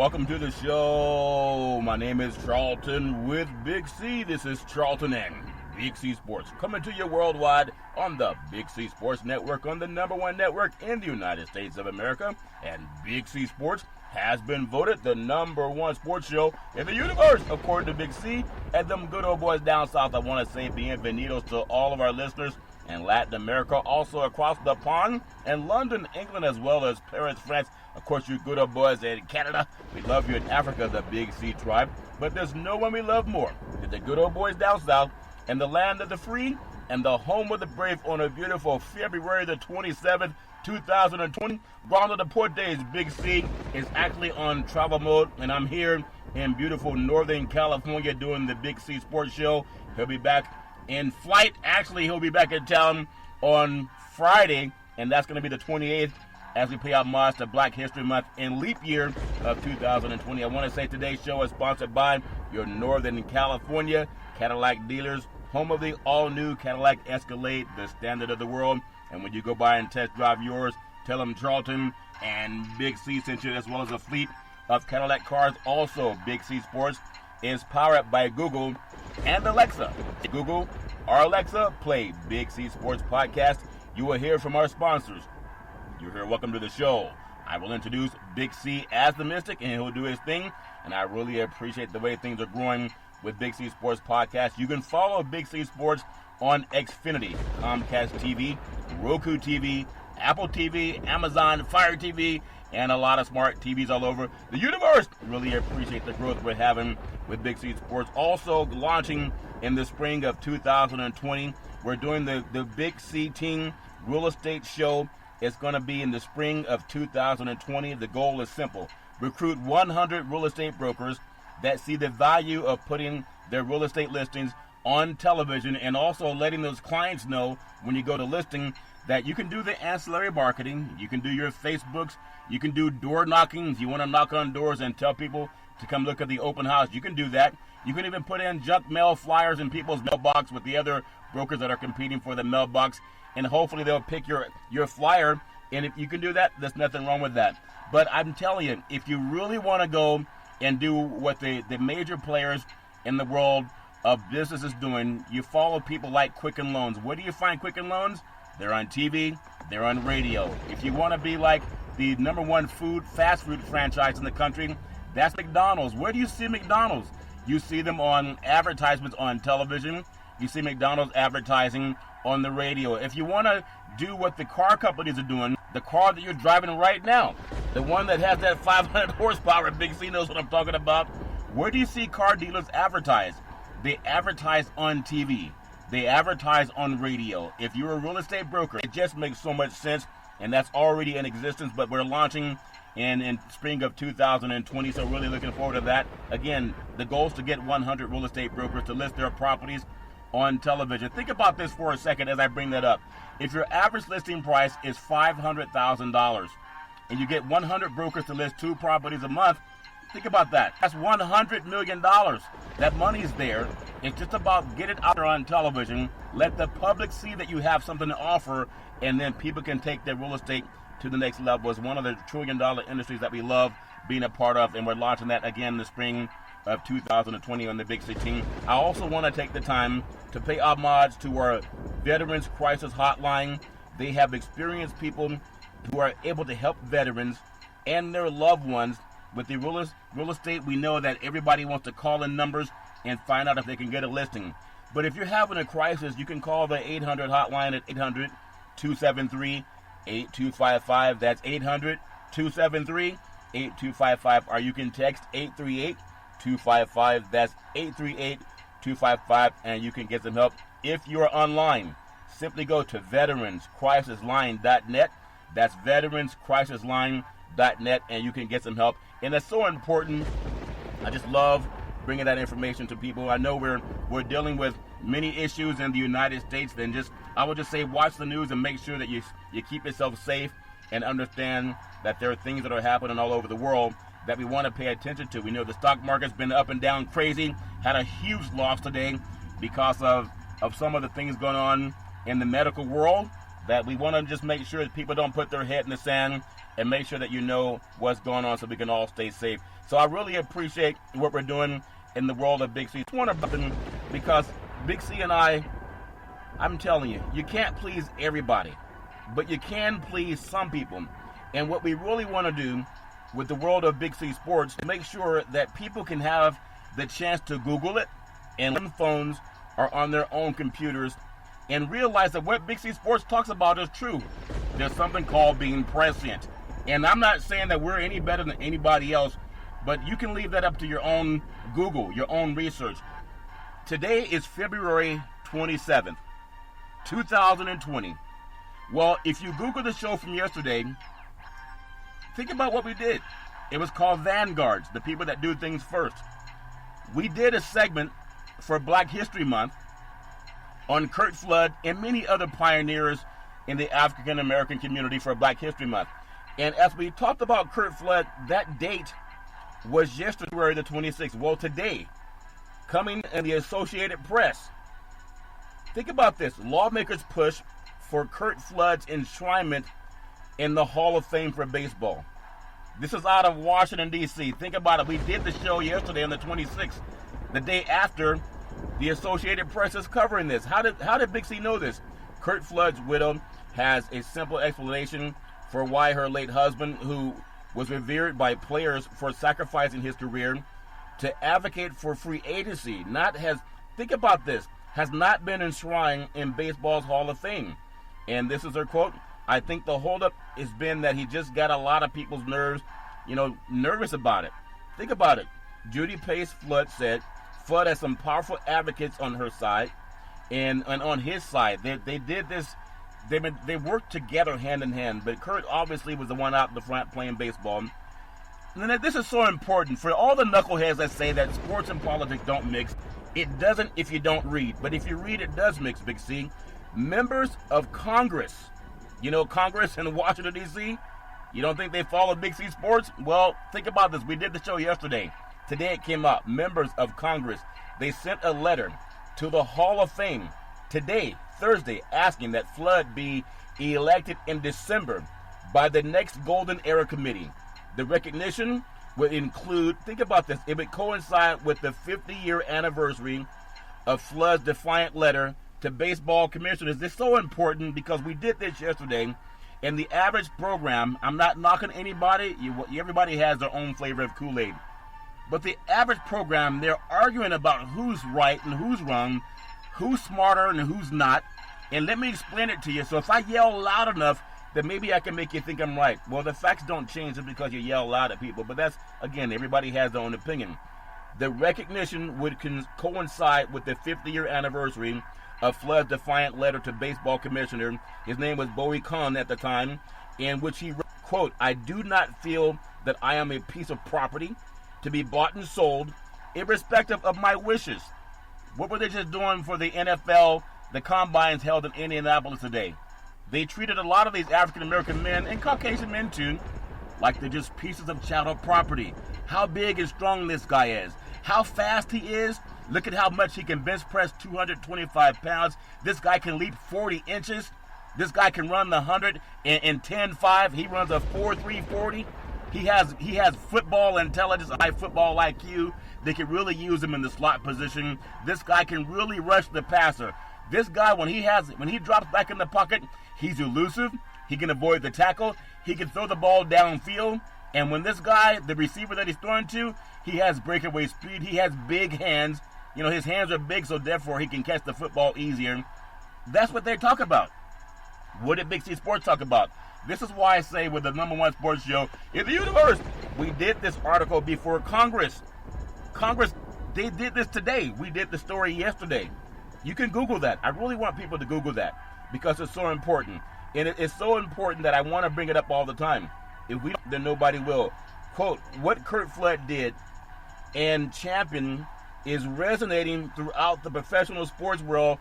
Welcome to the show. My name is Charlton with Big C. This is Charlton and Big C Sports, coming to you worldwide on the Big C Sports Network, on the #1 network in the United States of America. And Big C Sports has been voted the #1 sports show in the universe, according to Big C. And them good old boys down south, I want to say bienvenidos to all of our listeners in Latin America, also across the pond, and London, England, as well as Paris, France. Of course, you good old boys in Canada. We love you in Africa, the Big C tribe. But there's no one we love more than the good old boys down south and the land of the free and the home of the brave on a beautiful February the 27th, 2020. Ronald Deportes, Big C, is actually on travel mode, and I'm here in beautiful Northern California doing the Big C Sports Show. He'll be back in flight. Actually, he'll be back in town on Friday, and that's going to be the 28th, as we pay homage to Black History Month and leap year of 2020. I want to say today's show is sponsored by your Northern Cadillac dealers, home of the all-new Cadillac Escalade, the standard of the world. And when you go by and test drive yours, tell them Charlton and Big C sent you, as well as a fleet of Cadillac cars. Also, Big C Sports is powered by Google and Alexa. Google or Alexa, play Big C Sports Podcast. You will hear from our sponsors. You're here. Welcome to the show. I will introduce Big C as the Mystic, and he'll do his thing. And I really appreciate the way things are growing with Big C Sports Podcast. You can follow Big C Sports on Xfinity, Comcast TV, Roku TV, Apple TV, Amazon Fire TV, and a lot of smart TVs all over the universe. Really appreciate the growth we're having with Big C Sports. Also launching in the spring of 2020, we're doing the Big C Team Real Estate Show. It's going to be in the spring of 2020. The goal is simple. Recruit 100 real estate brokers that see the value of putting their real estate listings on television, and also letting those clients know when you go to listing that you can do the ancillary marketing, you can do your Facebooks, you can do door knockings. You want to knock on doors and tell people to come look at the open house, you can do that. You can even put in junk mail flyers in people's mailbox with the other brokers that are competing for the mailbox, and hopefully they'll pick your flyer. And if you can do that, there's nothing wrong with that. But I'm telling you, if you really want to go and do what the major players in the world of business is doing, you follow people like Quicken Loans. Where do you find Quicken Loans? They're on TV, they're on radio. If you want to be like the #1 fast food franchise in the country, that's McDonald's. Where do you see McDonald's? You see them on advertisements on television. You see McDonald's advertising on the radio. If you want to do what the car companies are doing, the car that you're driving right now, the one that has that 500 horsepower, Big C knows what I'm talking about. Where do you see car dealers advertise? They advertise on TV. They advertise on radio. If you're a real estate broker, it just makes so much sense, and that's already in existence, but we're launching in spring of 2020, so really looking forward to that. Again, the goal is to get 100 real estate brokers to list their properties on television. Think about this for a second as I bring that up. If your average listing price is $500,000 and you get 100 brokers to list 2 properties a month, think about that. That's $100 million. That money's there. It's just about get it out there on television. Let the public see that you have something to offer, and then people can take their real estate to the next level. It's one of the trillion-dollar industries that we love being a part of, and we're launching that again in the spring of 2020 on the Big C Team. I also want to take the time to pay homage to our Veterans Crisis Hotline. They have experienced people who are able to help veterans and their loved ones with the real estate. We know that everybody wants to call in numbers and find out if they can get a listing. But if you're having a crisis, you can call the 800 hotline at 800-273-8255. That's 800-273-8255. Or you can text 838-255. That's 838-255, and you can get some help. If you're online, simply go to veteranscrisisline.net. That's veteranscrisisline.net, and you can get some help. And that's so important. I just love bringing that information to people. I know we're dealing with many issues in the United States. Then I would just say watch the news and make sure that you keep yourself safe, and understand that there are things that are happening all over the world that we want to pay attention to. We know the stock market's been up and down crazy, had a huge loss today because of some of the things going on in the medical world, that we want to just make sure that people don't put their head in the sand, and make sure that you know what's going on so we can all stay safe. So I really appreciate what we're doing in the world of Big C. It's wonderful because Big C and I'm telling you, you can't please everybody, but you can please some people. And what we really want to do with the world of Big C Sports to make sure that people can have the chance to Google it and on phones or on their own computers and realize that what Big C Sports talks about is true. There's something called being prescient. And I'm not saying that we're any better than anybody else, but you can leave that up to your own Google, your own research. Today is February 27th, 2020. Well, if you Google the show from yesterday, think about what we did. It was called Vanguards, the people that do things first. We did a segment for Black History Month on Curt Flood and many other pioneers in the African American community for Black History Month. And as we talked about Curt Flood, that date was yesterday, the 26th. Well, today, coming in the Associated Press, think about this. Lawmakers push for Curt Flood's enshrinement in the Hall of Fame for baseball. This is out of Washington, D.C. Think about it. We did the show yesterday on the 26th, the day after the Associated Press is covering this. How did Big C know this? Curt Flood's widow has a simple explanation for why her late husband, who was revered by players for sacrificing his career to advocate for free agency, think about this, has not been enshrined in baseball's Hall of Fame. And this is her quote: "I think the holdup has been that he just got a lot of people's nerves, nervous about it." Think about it. Judy Pace Flood said Flood has some powerful advocates on her side and on his side. They did this. They worked together hand in hand, but Curt obviously was the one out in the front playing baseball. And this is so important for all the knuckleheads that say that sports and politics don't mix. It doesn't if you don't read, but if you read, it does mix, Big C. Members of Congress, Congress in Washington, D.C., you don't think they follow Big C Sports? Well, think about this. We did the show yesterday. Today it came out. Members of Congress, they sent a letter to the Hall of Fame today, Thursday, asking that Flood be elected in December by the next Golden Era Committee. The recognition would include, think about this, it would coincide with the 50-year anniversary of Flood's defiant letter to baseball commissioners. It's so important because we did this yesterday, and the average program, I'm not knocking anybody, everybody has their own flavor of Kool-Aid, but the average program, they're arguing about who's right and who's wrong, who's smarter and who's not. And let me explain it to you. So if I yell loud enough, then maybe I can make you think I'm right. Well, the facts don't change just because you yell loud at people. But that's, again, everybody has their own opinion. The recognition would coincide with the 50-year anniversary of Flood's defiant letter to baseball commissioner. His name was Bowie Kahn at the time, in which he wrote, quote, "I do not feel that I am a piece of property to be bought and sold, irrespective of my wishes." What were they just doing for the NFL, the combines held in Indianapolis today? They treated a lot of these African-American men, and Caucasian men too, like they're just pieces of chattel property. How big and strong this guy is. How fast he is. Look at how much he can bench press 225 pounds. This guy can leap 40 inches. This guy can run the 100 in 10.5. He runs a 4.3 40. He has football intelligence, high football IQ. They can really use him in the slot position. This guy can really rush the passer. This guy, when he drops back in the pocket, he's elusive. He can avoid the tackle. He can throw the ball downfield. And when this guy, the receiver that he's throwing to, he has breakaway speed. He has big hands. His hands are big, so therefore he can catch the football easier. That's what they talk about. What did Big C Sports talk about? This is why I say we're the #1 sports show in the universe. We did this article before Congress. They did this today. We did the story yesterday. You can Google that. I really want people to Google that because it's so important. And it's so important that I want to bring it up all the time. If we don't, then nobody will. Quote, "What Curt Flood did and championed is resonating throughout the professional sports world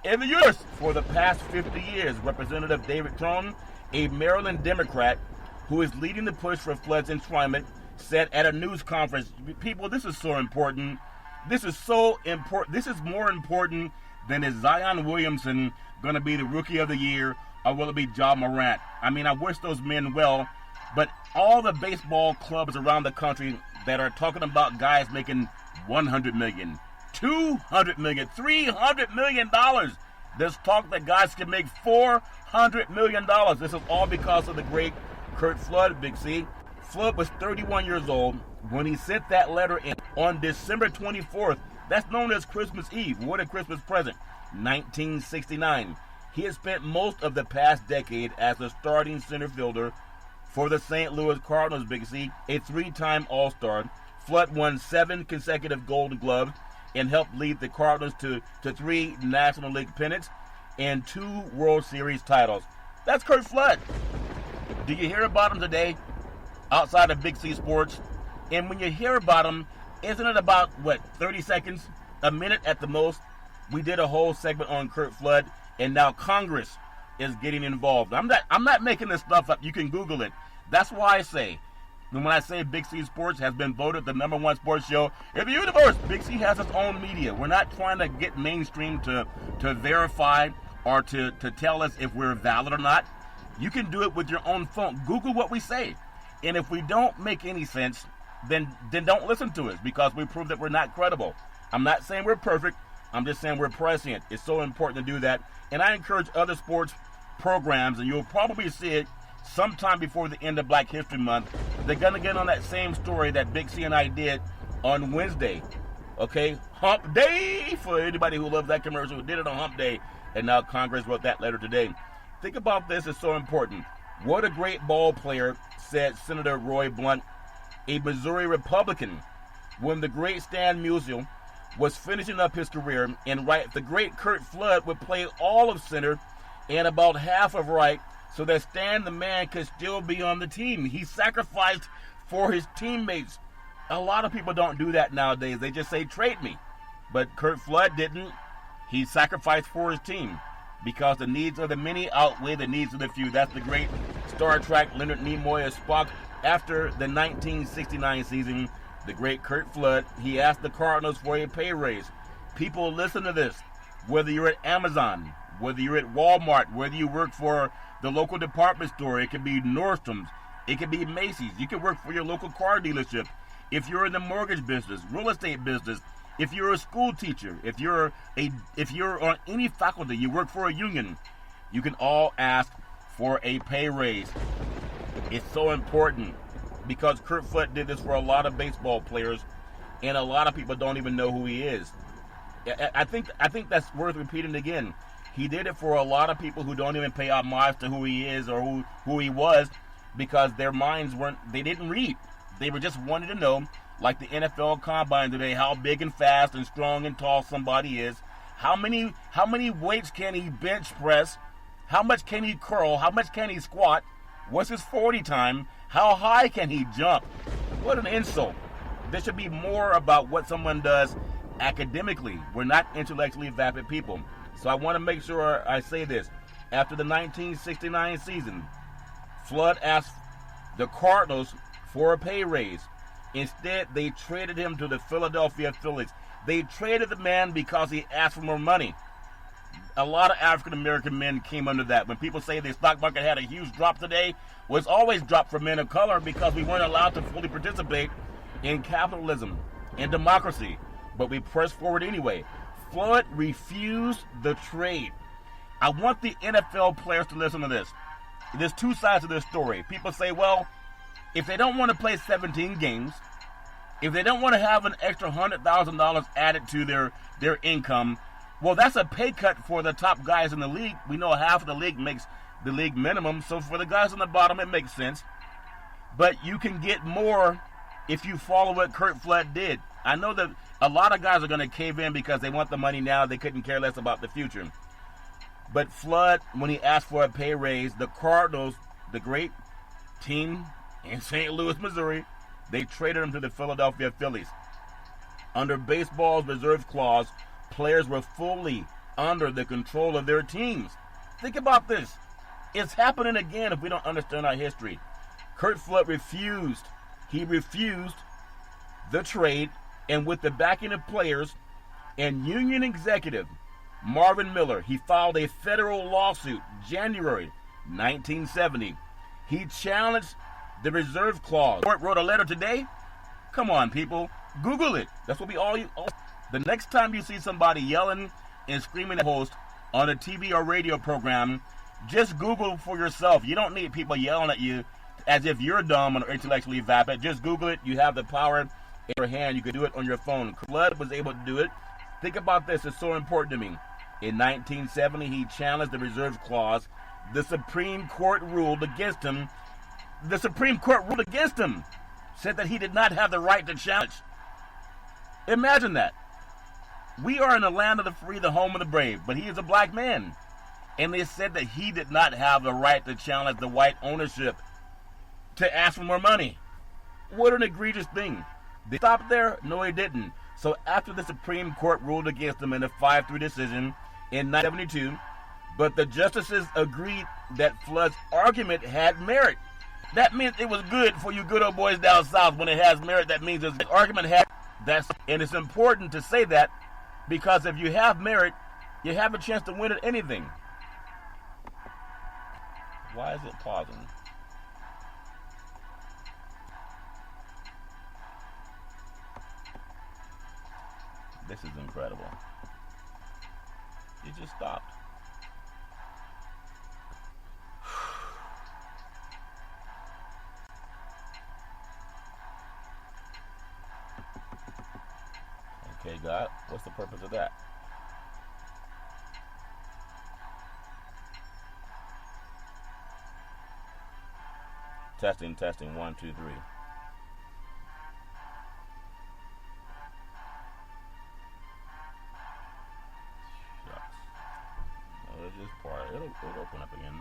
in the universe for the past 50 years. Representative David Crone, a Maryland Democrat who is leading the push for Flood's enshrinement, said at a news conference, people, this is so important. This is so important. This is more important than is Zion Williamson going to be the Rookie of the Year, or will it be Ja Morant? I mean, I wish those men well, but all the baseball clubs around the country, that are talking about guys making $100 million, $200 million, $300 million. There's talk that guys can make $400 million. This is all because of the great Curt Flood, Big C. Flood was 31 years old when he sent that letter in on December 24th. That's known as Christmas Eve. What a Christmas present. 1969. He has spent most of the past decade as a starting center fielder for the St. Louis Cardinals, Big C, a three-time All-Star. Flood won 7 consecutive Golden Gloves and helped lead the Cardinals to 3 National League pennants and 2 World Series titles. That's Curt Flood. Do you hear about him today outside of Big C Sports? And when you hear about him, isn't it about, 30 seconds, a minute at the most? We did a whole segment on Curt Flood, and now Congress is getting involved. I'm not making this stuff up. You can Google it. That's why I say, when I say Big C Sports has been voted the #1 sports show in the universe, Big C has its own media. We're not trying to get mainstream to verify or to tell us if we're valid or not. You can do it with your own phone. Google what we say. And if we don't make any sense, then don't listen to us, because we prove that we're not credible. I'm not saying we're perfect. I'm just saying we're prescient. It's so important to do that. And I encourage other sports programs, and you'll probably see it sometime before the end of Black History Month. They're going to get on that same story that Big C and I did on Wednesday. Okay? Hump Day, for anybody who loves that commercial, who did it on Hump Day. And now Congress wrote that letter today. Think about this. It's so important. What a great ball player, said Senator Roy Blunt, a Missouri Republican, when the great Stan Musial was finishing up his career, and the great Curt Flood would play all of center and about half of right, so that Stan the man could still be on the team. He sacrificed for his teammates. A lot of people don't do that nowadays. They just say, trade me. But Curt Flood didn't. He sacrificed for his team, because the needs of the many outweigh the needs of the few. That's the great Star Trek Leonard Nimoy as Spock. After the 1969 season, the great Curt Flood, he asked the Cardinals for a pay raise. People, listen to this. Whether you're at Amazon, whether you're at Walmart, whether you work for the local department store, it could be Nordstrom's, it could be Macy's, you can work for your local car dealership. If you're in the mortgage business, real estate business, if you're a school teacher, if you're on any faculty, you work for a union, you can all ask for a pay raise. It's so important, because Curt Flood did this for a lot of baseball players, and a lot of people don't even know who he is. I think that's worth repeating again. He did it for a lot of people who don't even pay homage to who he is or who he was, because their minds they didn't read. They were just wanting to know, like the NFL Combine today, how big and fast and strong and tall somebody is. How many weights can he bench press? How much can he curl? How much can he squat? What's his 40 time? How high can he jump? What an insult. There should be more about what someone does academically. We're not intellectually vapid people. So I want to make sure I say this. After the 1969 season, Flood asked the Cardinals for a pay raise. Instead, they traded him to the Philadelphia Phillies. They traded the man because he asked for more money. A lot of African-American men came under that. When people say the stock market had a huge drop today, well, it's always dropped for men of color, because we weren't allowed to fully participate in capitalism and democracy. But we pressed forward anyway. Flood refused the trade. I want the NFL players to listen to this. There's two sides to this story. People say, well, if they don't want to play 17 games, if they don't want to have an extra $100,000 added to their income, well, that's a pay cut for the top guys in the league. We know half of the league makes the league minimum, so for the guys on the bottom, it makes sense. But you can get more if you follow what Curt Flood did. I know that a lot of guys are going to cave in because they want the money now. They couldn't care less about the future. But Flood, when he asked for a pay raise, the Cardinals, the great team in St. Louis, Missouri, they traded him to the Philadelphia Phillies. Under baseball's reserve clause, players were fully under the control of their teams. Think about this. It's happening again if we don't understand our history. Curt Flood refused. He refused the trade, and with the backing of players and union executive Marvin Miller, he filed a federal lawsuit January 1970. He challenged the reserve clause. Curt wrote a letter today Come on, people. Google it. That's what we all. The next time you see somebody yelling and screaming at a host on a TV or radio program, just Google for yourself. You don't need people yelling at you as if you're dumb or intellectually vapid. Just Google it. You have the power in your hand. You can do it on your phone. Flood was able to do it. Think about this. It's so important to me. In 1970, he challenged the reserve clause. The Supreme Court ruled against him. The Supreme Court ruled against him. Said that he did not have the right to challenge. Imagine that. We are in the land of the free, the home of the brave, but he is a black man. And they said that he did not have the right to challenge the white ownership, to ask for more money. What an egregious thing. They stopped there? No, they didn't. So after the Supreme Court ruled against him in a 5-3 decision in 1972, but the justices agreed that Flood's argument had merit. That means it was good for you good old boys down south. When it has merit, that means the argument had that. And it's important to say that, because if you have merit, you have a chance to win at anything. Why is it pausing? This is incredible. It just stopped. Okay, God, what's the purpose of that? Testing, 1, 2, 3. Shucks. No, it's just part. It'll open up again.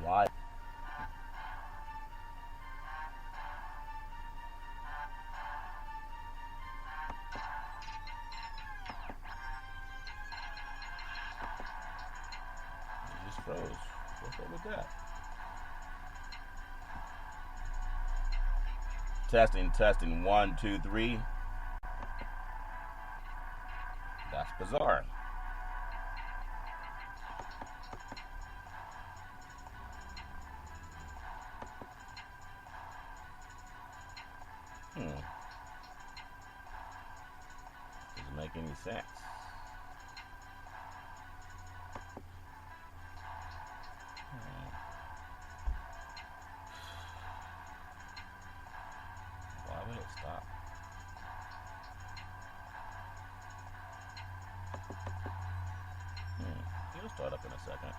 Why? Froze. What's up with that? Testing, 1, 2, 3. That's bizarre. Doesn't make any sense. Why would it stop? It'll start up in a second.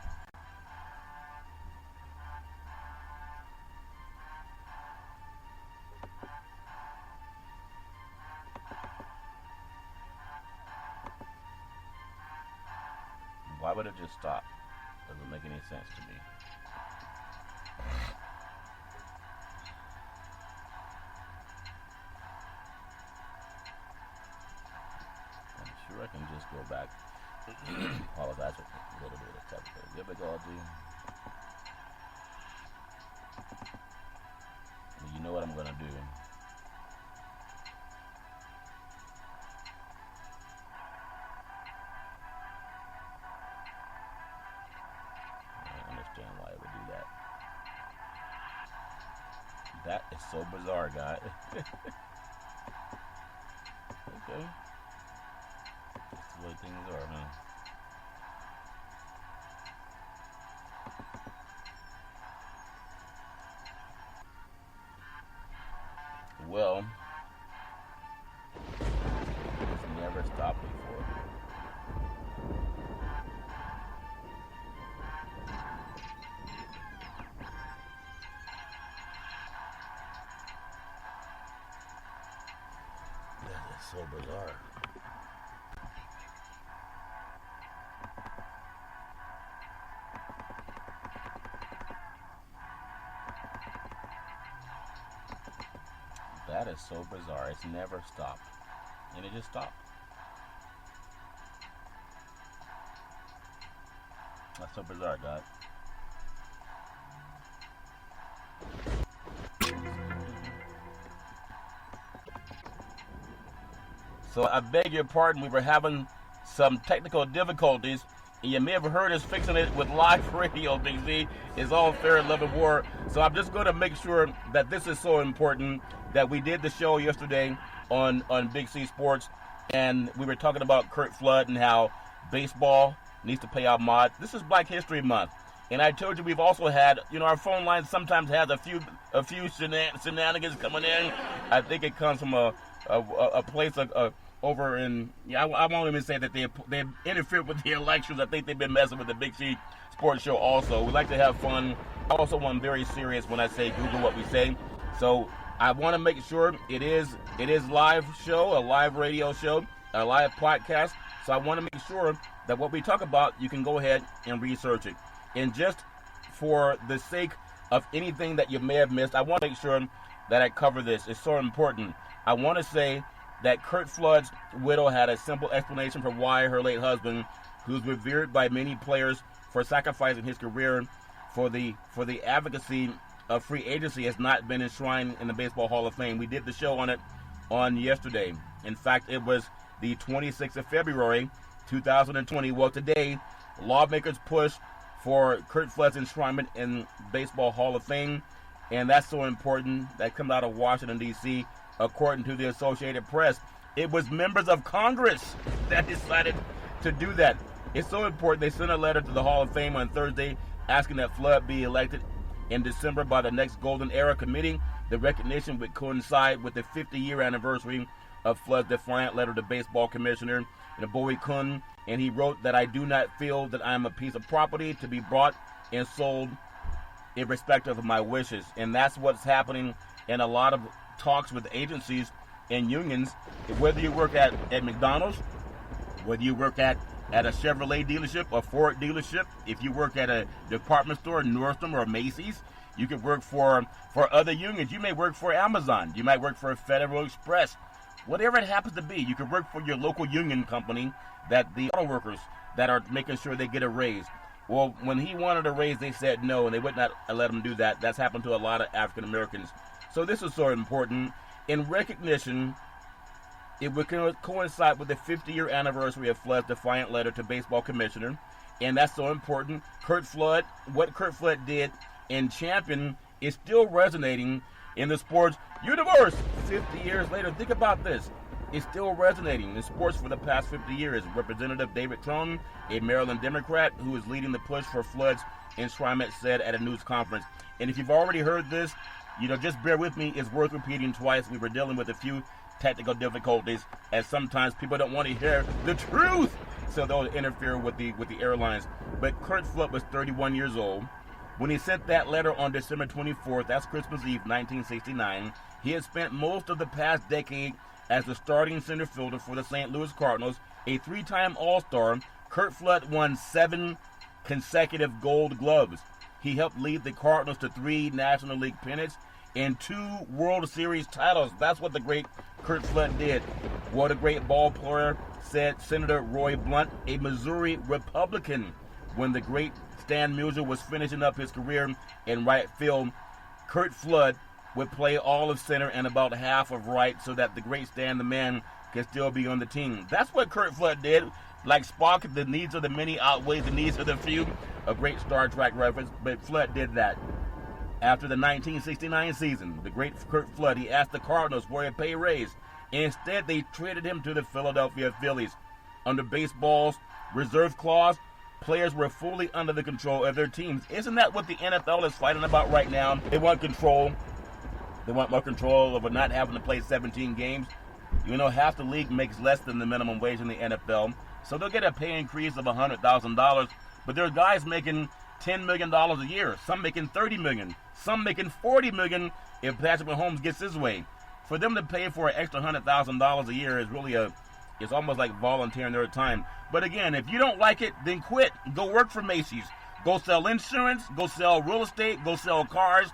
Why would it just stop? Doesn't make any sense to me. I'm sure I can just go back. Apologize for a little bit of technical difficulty. You know what I'm going to do. Why it would do that. That is so bizarre, guys. Okay. That's the way things are, man. Well, it's never stopped before. So bizarre. That is so bizarre. It's never stopped. And it just stopped. That's so bizarre, God. So I beg your pardon, we were having some technical difficulties You may have heard us fixing it with live radio, Big Z. It's all fair love and war. So I'm just going to make sure that this is so important that we did the show yesterday on Big C Sports, and we were talking about Curt Flood and how baseball needs to pay out mod. This is Black History Month, and I told you we've also had, our phone line sometimes has a few shenanigans coming in. I think it comes from a place over in, I won't even say that they interfered with the elections. I think they've been messing with the Big C Sports Show also. We like to have fun. I also want very serious when I say Google what we say. So I want to make sure it is live show, a live radio show, a live podcast. So I want to make sure that what we talk about, you can go ahead and research it. And just for the sake of anything that you may have missed, I want to make sure that I cover this. It's so important. I want to say that Curt Flood's widow had a simple explanation for why her late husband, who's revered by many players for sacrificing his career for the advocacy of free agency, has not been enshrined in the Baseball Hall of Fame. We did the show on it on yesterday. In fact, it was the 26th of February, 2020. Well, today, lawmakers push for Curt Flood's enshrinement in Baseball Hall of Fame, and that's so important. That comes out of Washington, D.C., according to the Associated Press. It was members of Congress that decided to do that. It's so important. They sent a letter to the Hall of Fame on Thursday asking that Flood be elected in December by the next Golden Era Committee. The recognition would coincide with the 50-year anniversary of Flood's defiant letter to baseball commissioner Bowie Kuhn, and he wrote that I do not feel that I am a piece of property to be bought and sold irrespective of my wishes. And that's what's happening in a lot of talks with agencies and unions. Whether you work at McDonald's, whether you work at a Chevrolet dealership, a Ford dealership, if you work at a department store, Nordstrom or Macy's, you could work for other unions. You may work for Amazon. You might work for Federal Express. Whatever it happens to be, you could work for your local union company, that the auto workers that are making sure they get a raise. Well, when he wanted a raise, they said no, and they would not let him do that. That's happened to a lot of African Americans. So this is so important. In recognition, it would coincide with the 50-year anniversary of Flood's defiant letter to baseball commissioner, and that's so important. Curt Flood, what Curt Flood did in champion is still resonating in the sports universe 50 years later. Think about this. It's still resonating in sports for the past 50 years. Representative David Trone, a Maryland Democrat who is leading the push for Flood's enshrinement, said at a news conference. And if you've already heard this, just bear with me. It's worth repeating twice. We were dealing with a few technical difficulties, as sometimes people don't want to hear the truth, so they'll interfere with the airlines. But Curt Flood was 31 years old when he sent that letter on December 24th. That's Christmas Eve, 1969. He had spent most of the past decade as the starting center fielder for the St. Louis Cardinals, a three-time All-Star. Curt Flood won 7 consecutive Gold Gloves. He helped lead the Cardinals to 3 National League pennants and 2 World Series titles. That's what the great Curt Flood did. What a great ball player, said Senator Roy Blunt, a Missouri Republican, when the great Stan Musial was finishing up his career in right field. Curt Flood would play all of center and about half of right so that the great Stan the Man could still be on the team. That's what Curt Flood did. Like Spock, the needs of the many outweigh the needs of the few. A great Star Trek reference, but Flood did that. After the 1969 season, the great Curt Flood, he asked the Cardinals for a pay raise. Instead, they traded him to the Philadelphia Phillies. Under baseball's reserve clause, players were fully under the control of their teams. Isn't that what the NFL is fighting about right now? They want control. They want more control over not having to play 17 games. Half the league makes less than the minimum wage in the NFL. So they'll get a pay increase of $100,000. But there are guys making $10 million a year. Some making $30 million. Some making $40 million if Patrick Mahomes gets his way. For them to pay for an extra $100,000 a year is really it's almost like volunteering their time. But again, if you don't like it, then quit. Go work for Macy's. Go sell insurance. Go sell real estate. Go sell cars.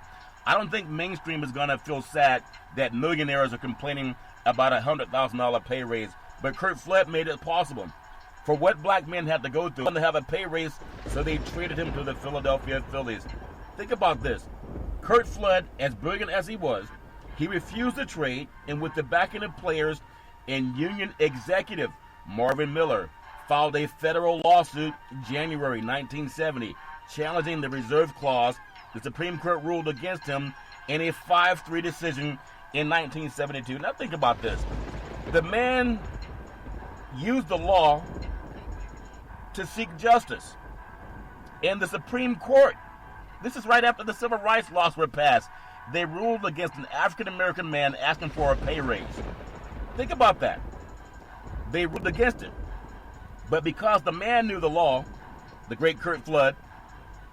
I don't think mainstream is going to feel sad that millionaires are complaining about a $100,000 pay raise. But Curt Flood made it possible. For what black men had to go through to have a pay raise, so they traded him to the Philadelphia Phillies. Think about this. Curt Flood, as brilliant as he was, he refused the trade, and with the backing of players and union executive Marvin Miller, filed a federal lawsuit in January 1970 challenging the reserve clause. The Supreme Court ruled against him in a 5-3 decision in 1972. Now think about this. The man used the law to seek justice. And the Supreme Court, this is right after the civil rights laws were passed, they ruled against an African-American man asking for a pay raise. Think about that. They ruled against it. But because the man knew the law, the great Curt Flood,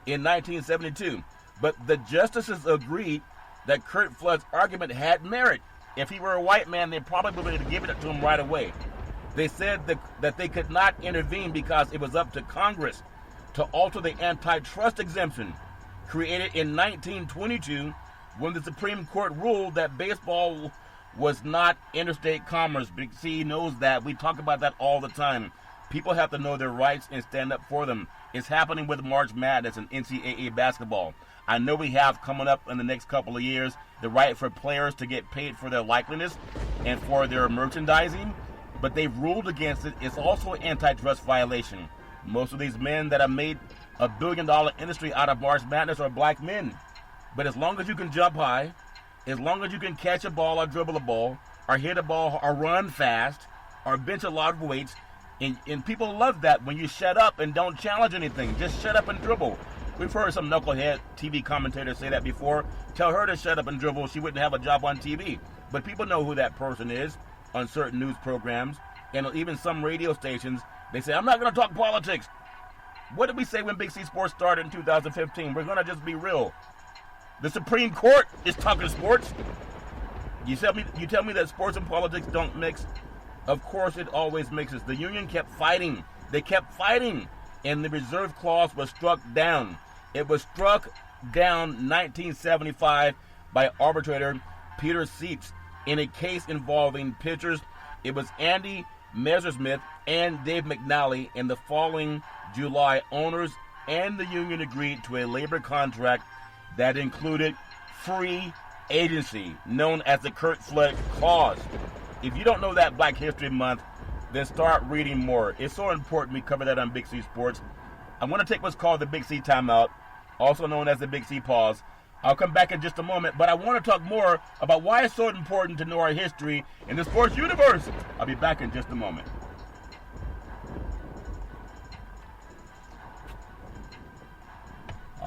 in 1972, but the justices agreed that Curt Flood's argument had merit. If he were a white man, they probably would have given it to him right away. They said that they could not intervene because it was up to Congress to alter the antitrust exemption created in 1922 when the Supreme Court ruled that baseball was not interstate commerce. Big C knows that. We talk about that all the time. People have to know their rights and stand up for them. It's happening with March Madness and NCAA basketball. I know we have coming up in the next couple of years the right for players to get paid for their likeliness and for their merchandising, but they've ruled against it. It's also an antitrust violation. Most of these men that have made a billion-dollar industry out of March Madness are black men. But as long as you can jump high, as long as you can catch a ball or dribble a ball, or hit a ball or run fast, or bench a lot of weights, and people love that when you shut up and don't challenge anything. Just shut up and dribble. We've heard some knucklehead TV commentators say that before. Tell her to shut up and dribble. She wouldn't have a job on TV. But people know who that person is on certain news programs. And even some radio stations, they say, I'm not going to talk politics. What did we say when Big C Sports started in 2015? We're going to just be real. The Supreme Court is talking sports. You tell me that sports and politics don't mix? Of course it always mixes. The union kept fighting. They kept fighting. And the reserve clause was struck down. It was struck down 1975 by arbitrator Peter Seitz in a case involving pitchers. It was Andy Messersmith and Dave McNally. In the following July, owners and the union agreed to a labor contract that included free agency, known as the Curt Flood Clause. If you don't know that Black History Month, then start reading more. It's so important we cover that on Big C Sports. I'm going to take what's called the Big C Timeout, also known as the Big C Pause. I'll come back in just a moment, but I want to talk more about why it's so important to know our history in the sports universe. I'll be back in just a moment.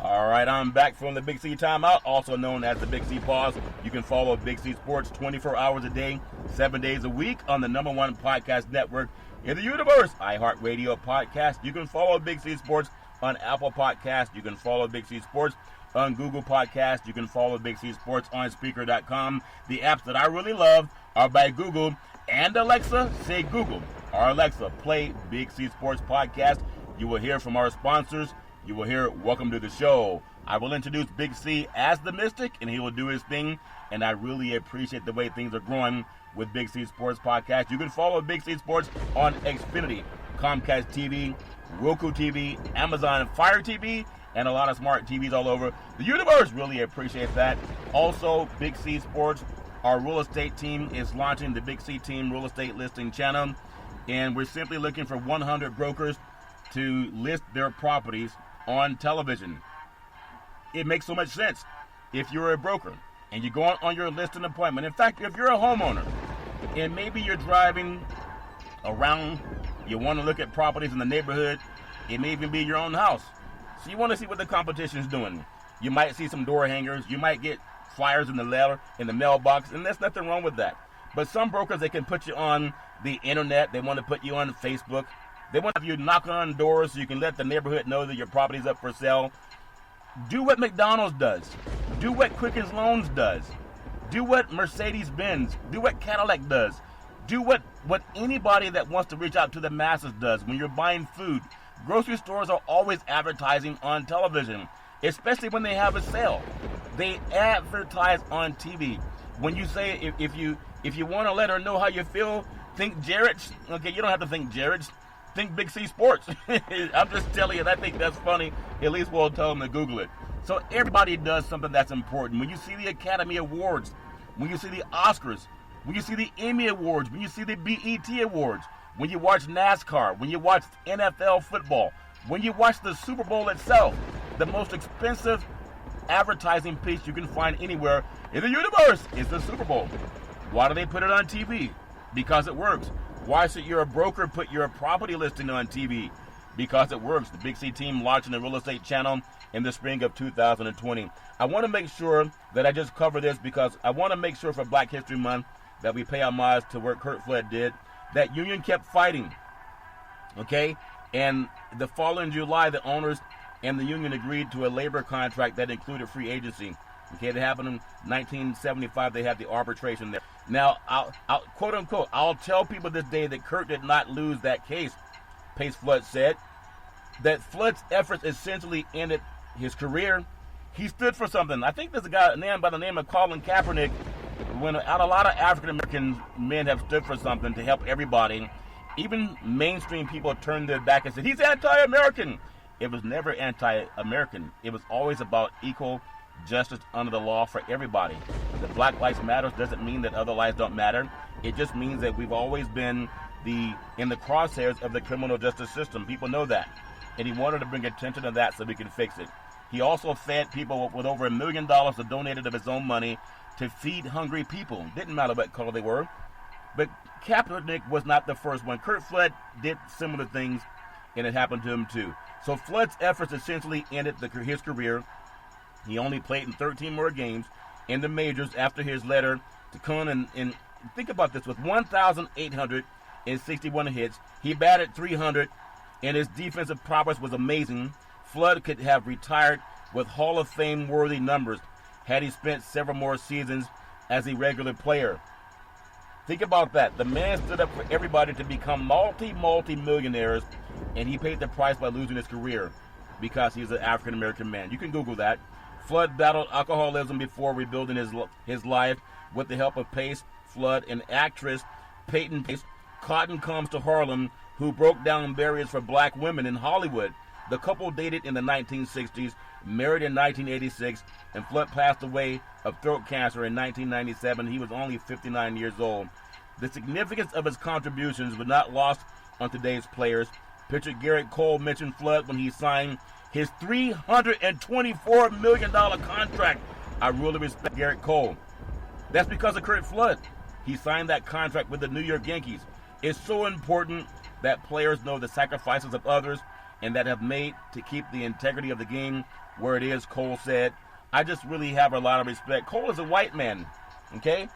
All right, I'm back from the Big C Timeout, also known as the Big C Pause. You can follow Big C Sports 24 hours a day, 7 days a week on the #1 podcast network in the universe, iHeartRadio Podcast. You can follow Big C Sports on Apple Podcast. You can follow Big C Sports on Google Podcast. You can follow Big C Sports on Spreaker.com. The apps that I really love are by Google and Alexa. Say Google or Alexa, play Big C Sports Podcast. You will hear from our sponsors. You will hear welcome to the show. I will introduce Big C as the Mystic, and he will do his thing. And I really appreciate the way things are growing with Big C Sports Podcast. You can follow Big C Sports on Xfinity, Comcast TV, Roku TV, Amazon Fire TV, and a lot of smart TVs all over the universe. Really appreciate that. Also, Big C Sports, our real estate team is launching the Big C Team Real Estate Listing Channel. And we're simply looking for 100 brokers to list their properties on television. It makes so much sense. If you're a broker and you go on your listing appointment, in fact, if you're a homeowner and maybe you're driving around, you want to look at properties in the neighborhood, it may even be your own house. So you want to see what the competition is doing. You might see some door hangers, you might get flyers in the letter, in the mailbox, and there's nothing wrong with that. But some brokers, they can put you on the internet, they want to put you on Facebook. They want you knocking on doors so you can let the neighborhood know that your property's up for sale. Do what McDonald's does. Do what Quicken Loans does. Do what Mercedes-Benz, do what Cadillac does. Do what anybody that wants to reach out to the masses does. When you're buying food, grocery stores are always advertising on television, especially when they have a sale. They advertise on TV. When you say, if you want to let her know how you feel, think Jared's. Okay, you don't have to think Jared's. Think Big C Sports. I'm just telling you, I think that's funny. At least we'll tell them to Google it. So everybody does something that's important. When you see the Academy Awards, when you see the Oscars, when you see the Emmy Awards, when you see the BET Awards, when you watch NASCAR, when you watch NFL football, when you watch the Super Bowl itself, the most expensive advertising piece you can find anywhere in the universe is the Super Bowl. Why do they put it on TV? Because it works. Why should your broker put your property listing on TV? Because it works. The Big C team launching the real estate channel in the spring of 2020. I want to make sure that I just cover this because I want to make sure for Black History Month that we pay homage to what Curt Flood did. That union kept fighting. Okay? And the following July, the owners and the union agreed to a labor contract that included free agency. Okay, that happened in 1975. They had the arbitration there. Now, I'll quote unquote, I'll tell people this day that Curt did not lose that case. Pace Flood said that Flood's efforts essentially ended his career. He stood for something. I think there's a guy named by the name of Colin Kaepernick. When a lot of African American men have stood for something to help everybody, even mainstream people turned their back and said he's anti-American. It was never anti-American. It was always about equal justice under the law for everybody. The Black Lives Matter doesn't mean that other lives don't matter. It just means that we've always been in the crosshairs of the criminal justice system. People know that. And he wanted to bring attention to that so we can fix it. He also fed people with over $1 million donated of his own money to feed hungry people. Didn't matter what color they were. But Kaepernick was not the first one. Curt Flood did similar things, and it happened to him too. So Flood's efforts essentially ended his career. He only played in 13 more games in the majors after his letter to Kuhn. And think about this, with 1,861 hits, he batted 300, and his defensive prowess was amazing. Flood could have retired with Hall of Fame worthy numbers had he spent several more seasons as a regular player. Think about that. The man stood up for everybody to become multi-millionaires, and he paid the price by losing his career because he's an African-American man. You can Google that. Flood battled alcoholism before rebuilding his life with the help of Pace Flood and actress Peyton Pace. Cotton comes to Harlem, who broke down barriers for black women in Hollywood. The couple dated in the 1960s, married in 1986, and Flood passed away of throat cancer in 1997. He was only 59 years old. The significance of his contributions was not lost on today's players. Pitcher Garrett Cole mentioned Flood when he signed his $324 million contract. I really respect Garrett Cole. That's because of Curt Flood. He signed that contract with the New York Yankees. It's so important that players know the sacrifices of others and that have made to keep the integrity of the game where it is, Cole said. I just really have a lot of respect. Cole is a white man, okay?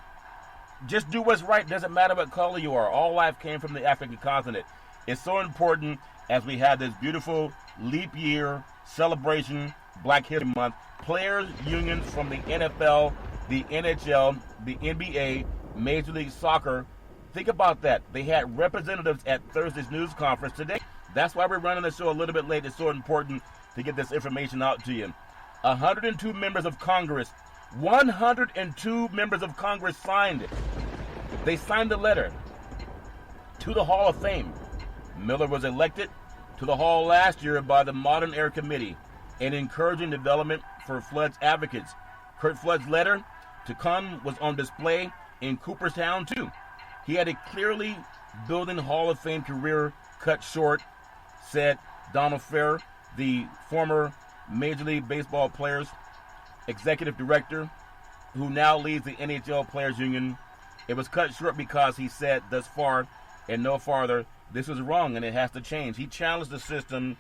Just do what's right. Doesn't matter what color you are. All life came from the African continent. It's so important as we have this beautiful leap year celebration, Black History Month. Players, unions from the NFL, the NHL, the NBA, Major League Soccer. Think about that. They had representatives at Thursday's news conference today. That's why we're running the show a little bit late. It's so important to get this information out to you. 102 members of Congress, 102 members of Congress signed it. They signed the letter to the Hall of Fame. Miller was elected to the Hall last year by the Modern Era Committee and encouraging development for Flood's advocates. Curt Flood's letter to come was on display in Cooperstown too. He had a clearly building Hall of Fame career cut short, said Donald Fair, the former Major League Baseball players executive director, who now leads the NHL Players Union. It was cut short because he said thus far and no farther, this was wrong and it has to change. He challenged the system,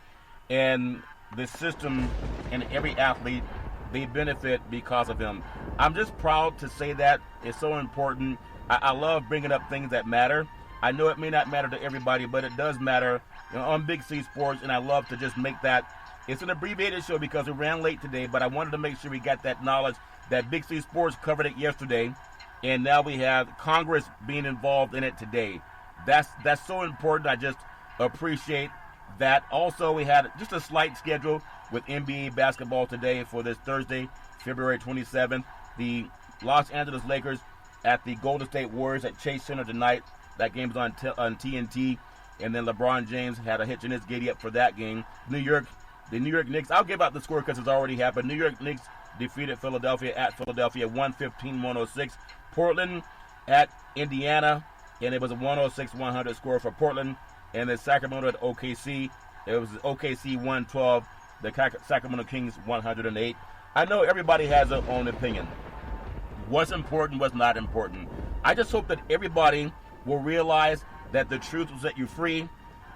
and the system and every athlete, they benefit because of him. I'm just proud to say that. It's so important. I love bringing up things that matter. I know it may not matter to everybody, but it does matter, on Big C Sports, and I love to just make that. It's an abbreviated show because we ran late today, but I wanted to make sure we got that knowledge that Big C Sports covered it yesterday, and now we have Congress being involved in it today. That's so important. I just appreciate that. Also, we had just a slight schedule with NBA basketball today for this Thursday, February 27th. The Los Angeles Lakers at the Golden State Warriors at Chase Center tonight. That game's on TNT. And then LeBron James had a hitch in his giddy up for that game. The New York Knicks, I'll give out the score because it's already happened. New York Knicks defeated Philadelphia at Philadelphia 115-106. Portland at Indiana and it was a 106-100 score for Portland. And then Sacramento at OKC, it was OKC 112, the Sacramento Kings 108. I know everybody has their own opinion. What's important, what's not important. I just hope that everybody will realize that the truth will set you free.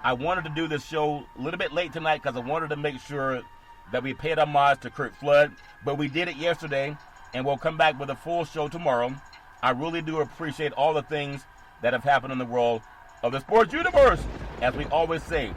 I wanted to do this show a little bit late tonight because I wanted to make sure that we paid homage to Curt Flood, but we did it yesterday, and we'll come back with a full show tomorrow. I really do appreciate all the things that have happened in the world of the sports universe. As we always say,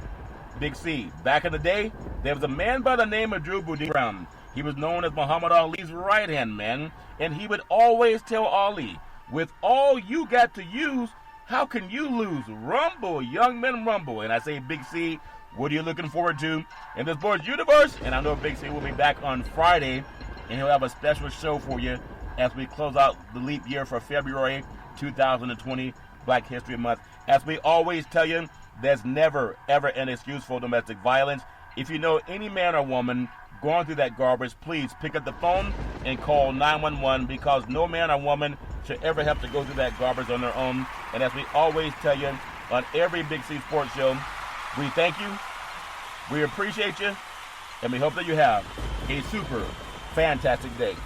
Big C, back in the day, there was a man by the name of Drew Brown. He was known as Muhammad Ali's right-hand man, and he would always tell Ali, with all you got to use, how can you lose? Rumble, young men, rumble. And I say, Big C, what are you looking forward to in the sports universe? And I know Big C will be back on Friday, and he'll have a special show for you as we close out the leap year for February 2020, Black History Month. As we always tell you, there's never, ever an excuse for domestic violence. If you know any man or woman going through that garbage, please pick up the phone and call 911, because no man or woman should ever have to go through that garbage on their own. And as we always tell you on every Big C Sports show, we thank you, we appreciate you, and we hope that you have a super fantastic day.